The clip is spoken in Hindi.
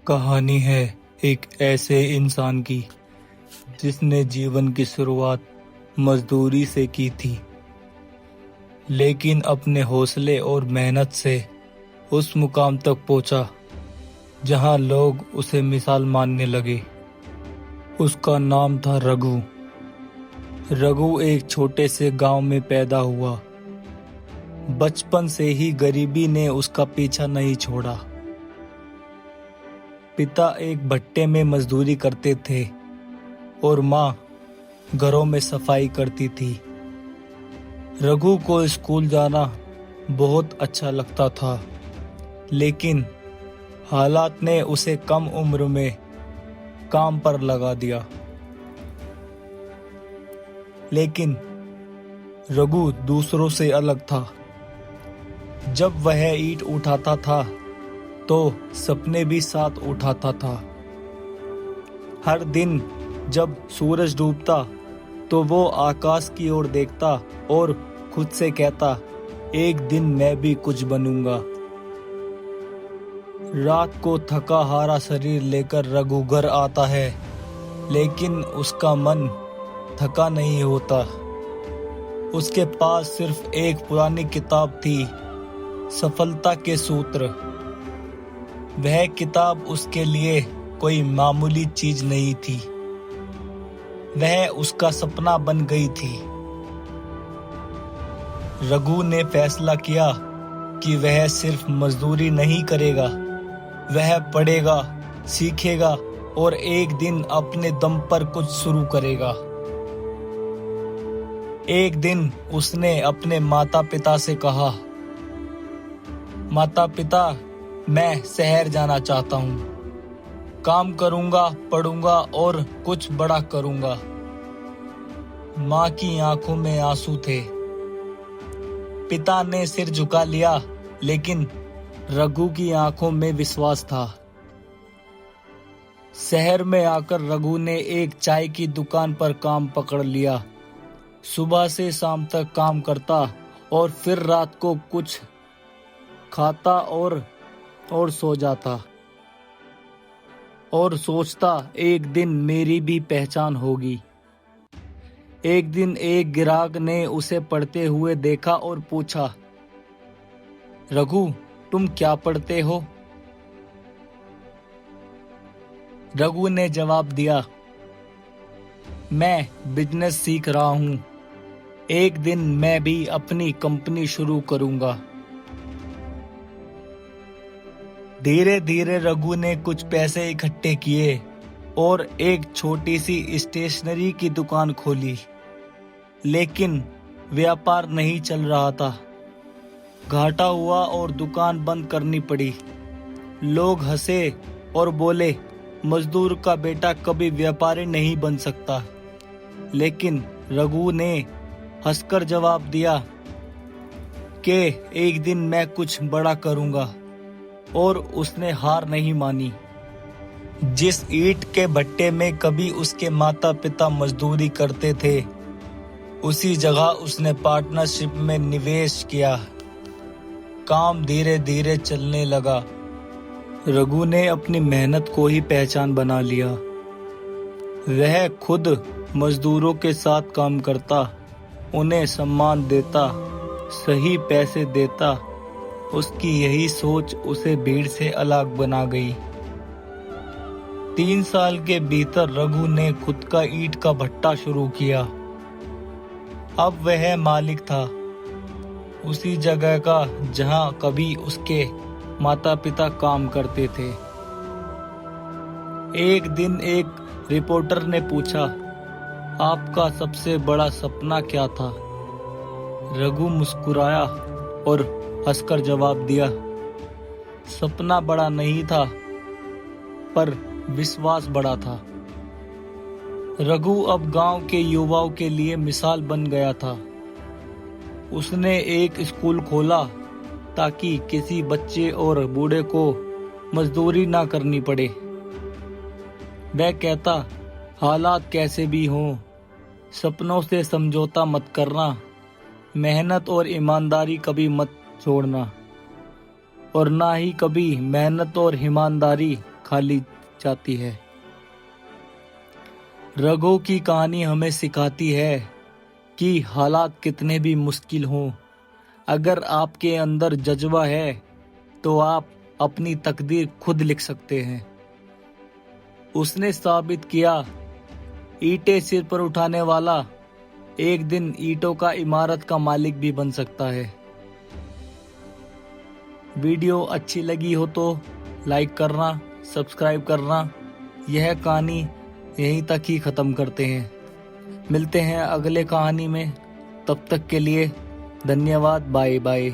कहानी है एक ऐसे इंसान की जिसने जीवन की शुरुआत मजदूरी से की थी, लेकिन अपने हौसले और मेहनत से उस मुकाम तक पहुंचा जहां लोग उसे मिसाल मानने लगे। उसका नाम था रघु। रघु एक छोटे से गांव में पैदा हुआ। बचपन से ही गरीबी ने उसका पीछा नहीं छोड़ा। पिता एक भट्टे में मजदूरी करते थे और माँ घरों में सफाई करती थी। रघु को स्कूल जाना बहुत अच्छा लगता था, लेकिन हालात ने उसे कम उम्र में काम पर लगा दिया। लेकिन रघु दूसरों से अलग था। जब वह ईंट उठाता था तो सपने भी साथ उठाता था। हर दिन जब सूरज डूबता तो वो आकाश की ओर देखता और खुद से कहता, एक दिन मैं भी कुछ बनूंगा। रात को थका हारा शरीर लेकर रघु घर आता है, लेकिन उसका मन थका नहीं होता। उसके पास सिर्फ एक पुरानी किताब थी, सफलता के सूत्र। वह किताब उसके लिए कोई मामूली चीज नहीं थी, वह उसका सपना बन गई थी। रघु ने फैसला किया कि वह सिर्फ मजदूरी नहीं करेगा, वह पढ़ेगा, सीखेगा और एक दिन अपने दम पर कुछ शुरू करेगा। एक दिन उसने अपने माता पिता से कहा, माता पिता, मैं शहर जाना चाहता हूँ। काम करूँगा, पढ़ूंगा और कुछ बड़ा करूँगा। माँ की आंखों में आंसू थे। पिता ने सिर झुका लिया, लेकिन रघु की आंखों में विश्वास था। शहर में आकर रघु ने एक चाय की दुकान पर काम पकड़ लिया। सुबह से शाम तक काम करता और फिर रात को कुछ खाता और सो जाता और सोचता, एक दिन मेरी भी पहचान होगी। एक दिन एक ग्राहक ने उसे पढ़ते हुए देखा और पूछा, रघु, तुम क्या पढ़ते हो? रघु ने जवाब दिया, मैं बिजनेस सीख रहा हूँ। एक दिन मैं भी अपनी कंपनी शुरू करूँगा। धीरे धीरे रघु ने कुछ पैसे इकट्ठे किए और एक छोटी सी स्टेशनरी की दुकान खोली, लेकिन व्यापार नहीं चल रहा था। घाटा हुआ और दुकान बंद करनी पड़ी। लोग हंसे और बोले, मजदूर का बेटा कभी व्यापारी नहीं बन सकता। लेकिन रघु ने हंसकर जवाब दिया कि एक दिन मैं कुछ बड़ा करूँगा, और उसने हार नहीं मानी। जिस ईंट के भट्टे में कभी उसके माता पिता मजदूरी करते थे, उसी जगह उसने पार्टनरशिप में निवेश किया। काम धीरे धीरे चलने लगा। रघु ने अपनी मेहनत को ही पहचान बना लिया। वह खुद मजदूरों के साथ काम करता, उन्हें सम्मान देता, सही पैसे देता। उसकी यही सोच उसे भीड़ से अलग बना गई। 3 साल के भीतर रघु ने खुद का ईंट का भट्टा शुरू किया। अब वह मालिक था, उसी जगह का जहां कभी उसके माता पिता काम करते थे। एक दिन एक रिपोर्टर ने पूछा, आपका सबसे बड़ा सपना क्या था? रघु मुस्कुराया और हंसकर जवाब दिया, सपना बड़ा नहीं था, पर विश्वास बड़ा था। रघु अब गांव के युवाओं के लिए मिसाल बन गया था। उसने एक स्कूल खोला ताकि किसी बच्चे और बूढ़े को मजदूरी ना करनी पड़े। वह कहता, हालात कैसे भी हों, सपनों से समझौता मत करना, मेहनत और ईमानदारी कभी मत छोड़ना, और ना ही कभी मेहनत और ईमानदारी खाली जाती है। रघु की कहानी हमें सिखाती है कि हालात कितने भी मुश्किल हों, अगर आपके अंदर जज्बा है तो आप अपनी तकदीर खुद लिख सकते हैं। उसने साबित किया, ईंटें सिर पर उठाने वाला एक दिन ईंटों का इमारत का मालिक भी बन सकता है। वीडियो अच्छी लगी हो तो लाइक करना, सब्सक्राइब करना। यह कहानी यहीं तक ही ख़त्म करते हैं। मिलते हैं अगले कहानी में, तब तक के लिए धन्यवाद। Bye bye.